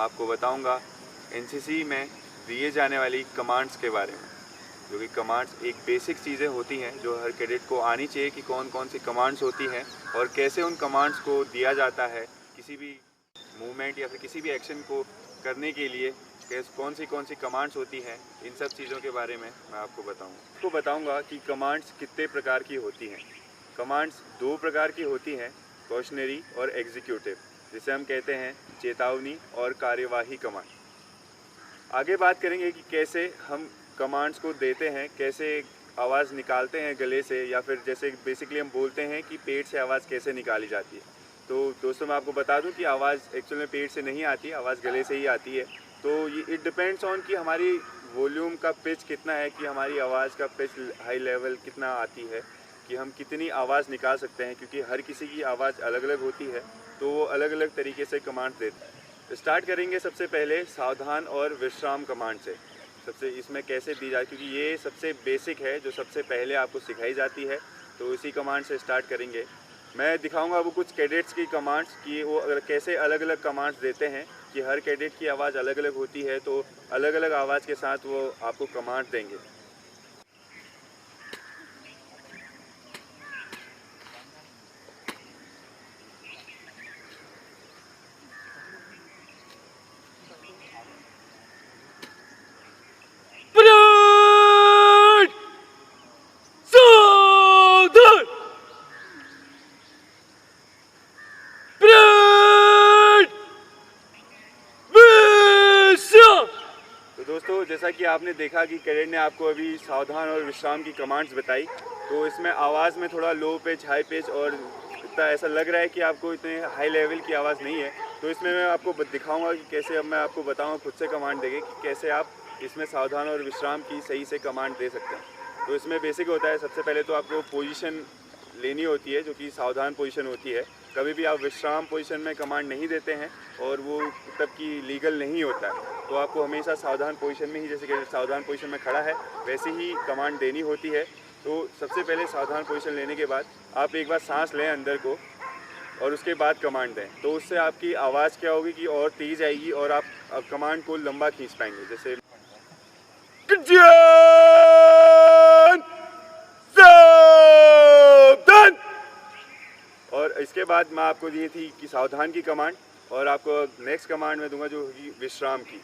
आपको बताऊंगा एनसीसी में दिए जाने वाली कमांड्स के बारे में, जो कि कमांड्स एक बेसिक चीज़ें होती हैं जो हर कैडेट को आनी चाहिए कि कौन कौन सी कमांड्स होती हैं और कैसे उन कमांड्स को दिया जाता है। किसी भी मूवमेंट या फिर किसी भी एक्शन को करने के लिए कौन सी कमांड्स होती हैं, इन सब चीज़ों के बारे में मैं आपको बताऊंगा कि कमांड्स कितने प्रकार की होती हैं। कमांड्स दो प्रकार की होती हैं, कॉशनरी और एग्जीक्यूटिव, जिसे हम कहते हैं चेतावनी और कार्यवाही कमांड। आगे बात करेंगे कि कैसे हम कमांड्स को देते हैं, कैसे आवाज़ निकालते हैं गले से, या फिर जैसे बेसिकली हम बोलते हैं कि पेट से आवाज़ कैसे निकाली जाती है। तो दोस्तों मैं आपको बता दूं कि आवाज़ एक्चुअल में पेट से नहीं आती, आवाज़ गले से ही आती है। तो ये इट डिपेंड्स ऑन कि हमारी वॉल्यूम का पिच कितना है, कि हमारी आवाज़ का पिच हाई लेवल कितना आती है, कि हम कितनी आवाज़ निकाल सकते हैं, क्योंकि हर किसी की आवाज़ अलग अलग होती है, तो वो अलग अलग तरीके से कमांड देते हैं। स्टार्ट करेंगे सबसे पहले सावधान और विश्राम कमांड से। सबसे इसमें कैसे दी जाए, क्योंकि ये सबसे बेसिक है जो सबसे पहले आपको सिखाई जाती है, तो इसी कमांड से स्टार्ट करेंगे। मैं दिखाऊंगा वो कुछ कैडेट्स की कमांड्स कि वो अगर कैसे अलग अलग कमांड्स देते हैं, कि हर कैडेट की आवाज़ अलग अलग होती है, तो अलग अलग आवाज़ के साथ वो आपको कमांड देंगे। तो दोस्तों जैसा कि आपने देखा कि कैडेट ने आपको अभी सावधान और विश्राम की कमांड्स बताई, तो इसमें आवाज़ में थोड़ा लो पिच, हाई पिच, और इतना ऐसा लग रहा है कि आपको इतने हाई लेवल की आवाज़ नहीं है। तो इसमें मैं आपको दिखाऊंगा कि कैसे, अब मैं आपको बताऊंगा खुद से कमांड देंगे कि कैसे आप इसमें सावधान और विश्राम की सही से कमांड दे सकते हैं। तो इसमें बेसिक होता है, सबसे पहले तो आपको पोजीशन लेनी होती है जो कि सावधान पोजीशन होती है। कभी भी आप विश्राम पोजीशन में कमांड नहीं देते हैं और वो तब की लीगल नहीं होता है। तो आपको हमेशा सावधान पोजीशन में ही, जैसे कि सावधान पोजीशन में खड़ा है वैसे ही कमांड देनी होती है। तो सबसे पहले सावधान पोजीशन लेने के बाद आप एक बार सांस लें अंदर को, और उसके बाद कमांड दें। तो उससे आपकी आवाज़ क्या होगी कि और तेज़ आएगी और आप कमांड को लंबा खींच पाएंगे। जैसे सावधान, और इसके बाद मैं आपको दी थी कि सावधान की कमांड, और आपको नेक्स्ट कमांड में दूंगा जो होगी विश्राम की।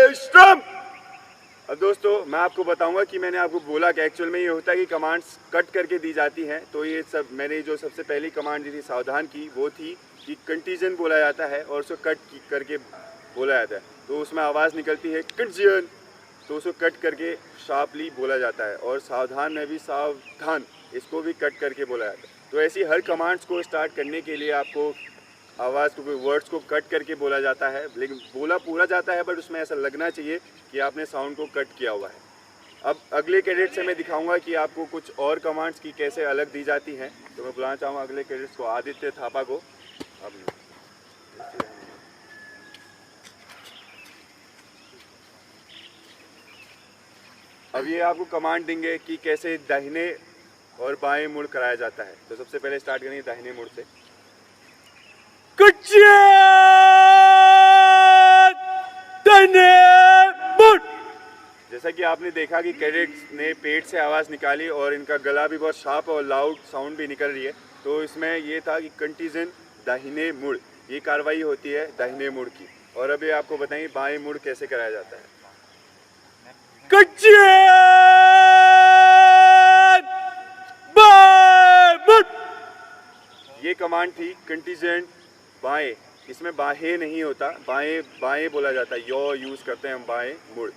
विश्राम। अब दोस्तों मैं आपको बताऊंगा कि मैंने आपको बोला कि एक्चुअल में ये होता है कि कमांड्स कट करके दी जाती हैं। तो ये सब मैंने जो सबसे पहली कमांड दी थी सावधान की, वो थी कि कंटीजन बोला जाता है और उसको कट करके बोला जाता है। तो उसमें आवाज़ निकलती है कंटीजन, तो उसको कट करके शार्पली बोला जाता है। और सावधान में भी सावधान, इसको भी कट करके बोला जाता है। तो ऐसी हर कमांड्स को स्टार्ट करने के लिए आपको आवाज़ को, वर्ड्स को कट करके बोला जाता है, लेकिन बोला पूरा जाता है, बट उसमें ऐसा लगना चाहिए कि आपने साउंड को कट किया हुआ है। अब अगले कैडेट से मैं दिखाऊंगा कि आपको कुछ और कमांड्स की कैसे अलग दी जाती हैं। तो मैं बुलाना चाहूँगा अगले कैडेट्स को, आदित्य थापा को। अब ये आपको कमांड देंगे कि कैसे दाहिने और बाएं मुड़ कराया जाता है। तो सबसे पहले स्टार्ट करेंगे दाहिने मुड़ से। जैसा कि आपने देखा कि कैडेट्स ने पेट से आवाज़ निकाली और इनका गला भी बहुत शार्प और लाउड साउंड भी निकल रही है। तो इसमें ये था कि कंटीजन दाहिने मुड़, ये कार्रवाई होती है दाहिने मुड़ की। और अभी आपको बताएंगे बाएं मुड़ कैसे कराया जाता है। ये कमांड थी कंटीजेंट बाएं, इसमें बाहें नहीं होता, बाएं बाएं बोला जाता है, यो यूज़ करते हैं हम बाएं मुड़।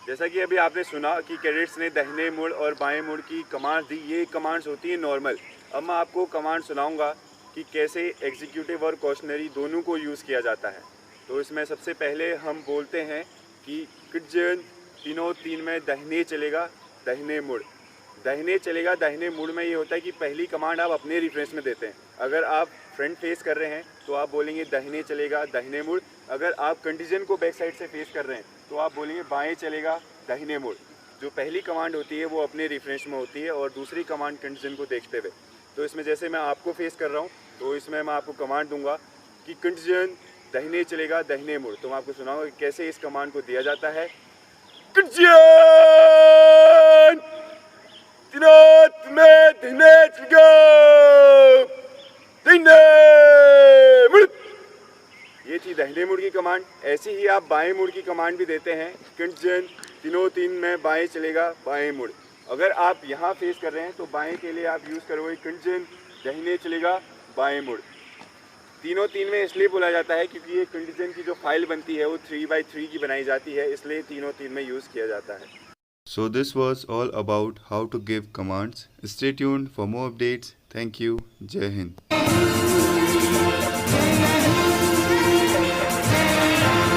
जैसा कि अभी आपने सुना कि कैडेट्स ने दाहिने मुड़ और बाएं मुड़ की कमांड दी, ये कमांड्स होती है नॉर्मल। अब मैं आपको कमांड सुनाऊंगा कि कैसे एग्जीक्यूटिव और कॉशनरी दोनों को यूज़ किया जाता है। तो इसमें सबसे पहले हम बोलते हैं कि किजन तीनों तीन में दाहिने चलेगा दाहिने मुड़। दाहिने चलेगा दाहिने मुड़ में ये होता है कि पहली कमांड आप अपने रेफरेंस में देते हैं। अगर आप फ्रंट फेस कर रहे हैं तो आप बोलेंगे दाहिने चलेगा दाहिने मुड़। अगर आप कंटीजन को बैक साइड से फेस कर रहे हैं तो आप बोलेंगे बाएं चलेगा दाहिने मुड़। जो पहली कमांड होती है वो अपने रिफ्रेश में होती है और दूसरी कमांड कंडीशन को देखते हुए। तो इसमें जैसे मैं आपको फेस कर रहा हूँ, तो इसमें मैं आपको कमांड दूंगा कि कंडीशन दाहिने चलेगा दाहिने मुड़। तो मैं आपको सुनाऊंगा कि कैसे इस कमांड को दिया जाता है। कंडीशन तीनों में दाहिने चलेगा दाहिने मुड़। ये थी दाहिने मुड़ की कमांड। ऐसे ही आप बाएं मुड़ की कमांड भी देते हैं। कंडीशन तीनों तीन में बाएं चलेगा बाएं मुड़। अगर आप यहाँ फेस कर रहे हैं तो बाएं के लिए आप यूज़ करोगे कंडीशन दाहिने चलेगा बाएं मुड़। तीनों तीन में इसलिए बोला जाता है क्योंकि ये कंडीशन की जो फाइल बनती है वो 3x3 की बनाई जाती है, इसलिए तीनों तीन में यूज़ किया जाता है। So this was all about how to give commands. Stay tuned for more updates. Thank you. Jai Hind.